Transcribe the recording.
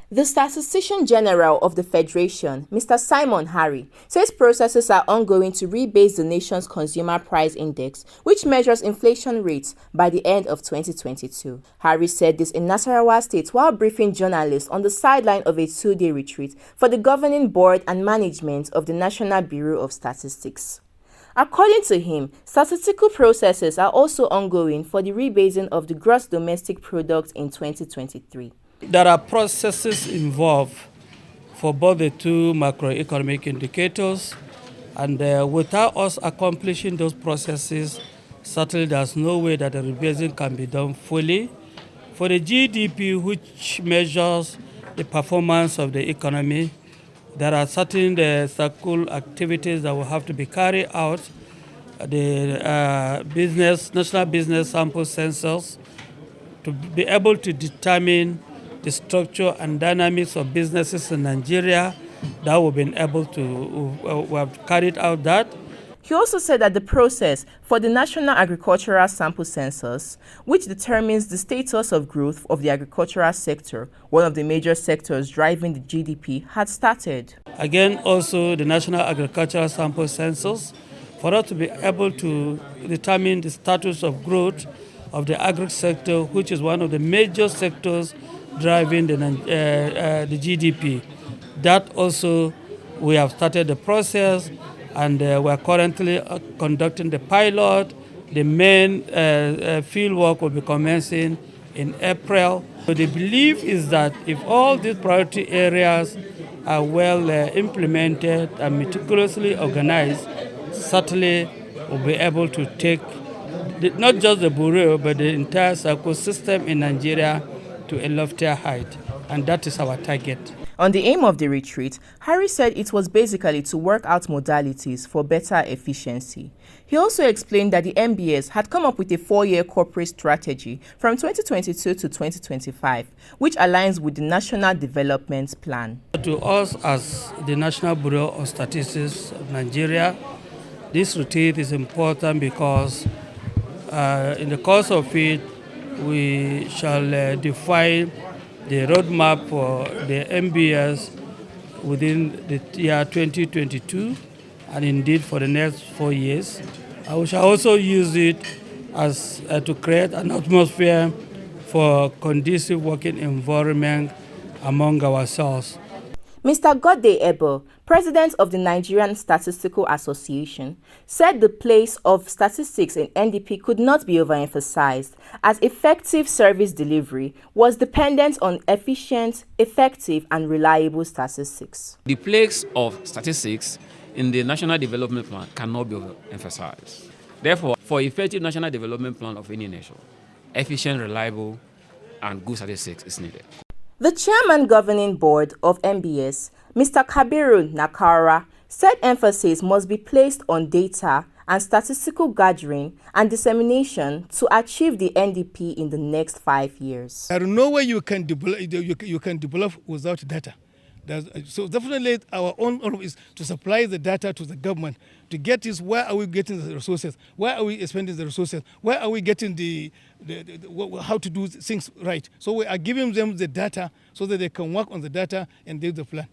The Statistician General of the Federation, Mr. Simon Harry, says processes are ongoing to rebase the nation's Consumer Price Index, which measures inflation rates, by the end of 2022. Harry said this in Nasarawa State while briefing journalists on the sideline of a two-day retreat for the governing board and management of the National Bureau of Statistics. According to him, statistical processes are also ongoing for the rebasing of the gross domestic product in 2023. There are processes involved for both the two macroeconomic indicators, and without us accomplishing those processes, certainly there's no way that the rebasing can be done fully. For the GDP, which measures the performance of the economy, there are certain statistical activities that will have to be carried out. The national business sample census, to be able to determine the structure and dynamics of businesses in Nigeria, that we've been able to, we have carried out that. He also said that the process for the National Agricultural Sample Census, which determines the status of growth of the agricultural sector, one of the major sectors driving the GDP, had started. Again, also the National Agricultural Sample Census, for us to be able to determine the status of growth of the agri sector, which is one of the major sectors driving the GDP. That also, we have started the process, and we are currently conducting the pilot. The main field work will be commencing in April. So the belief is that if all these priority areas are well implemented and meticulously organized, certainly we'll be able to take not just the Bureau, but the entire ecosystem in Nigeria to a loftier height, and that is our target. On the aim of the retreat, Harry said it was basically to work out modalities for better efficiency. He also explained that the MBS had come up with a 4-year corporate strategy from 2022 to 2025, which aligns with the National Development Plan. To us as the National Bureau of Statistics of Nigeria, this retreat is important because in the course of it, we shall define the roadmap for the MBS within the year 2022 and indeed for the next 4 years. We shall also use it as to create an atmosphere for conducive working environment among ourselves. Mr. Godday Ebo, president of the Nigerian Statistical Association, said the place of statistics in NDP could not be overemphasized, as effective service delivery was dependent on efficient, effective, and reliable statistics. The place of statistics in the National Development Plan cannot be overemphasized. Therefore, for effective National Development Plan of any nation, efficient, reliable, and good statistics is needed. The chairman governing board of MBS, Mr. Kabiru Nakara, said emphasis must be placed on data and statistical gathering and dissemination to achieve the NDP in the next 5 years. There is no way you can develop without data. So definitely our own role is to supply the data to the government to get this, where are we getting the resources, where are we spending the resources, where are we getting how to do things right. So we are giving them the data so that they can work on the data and do the plan.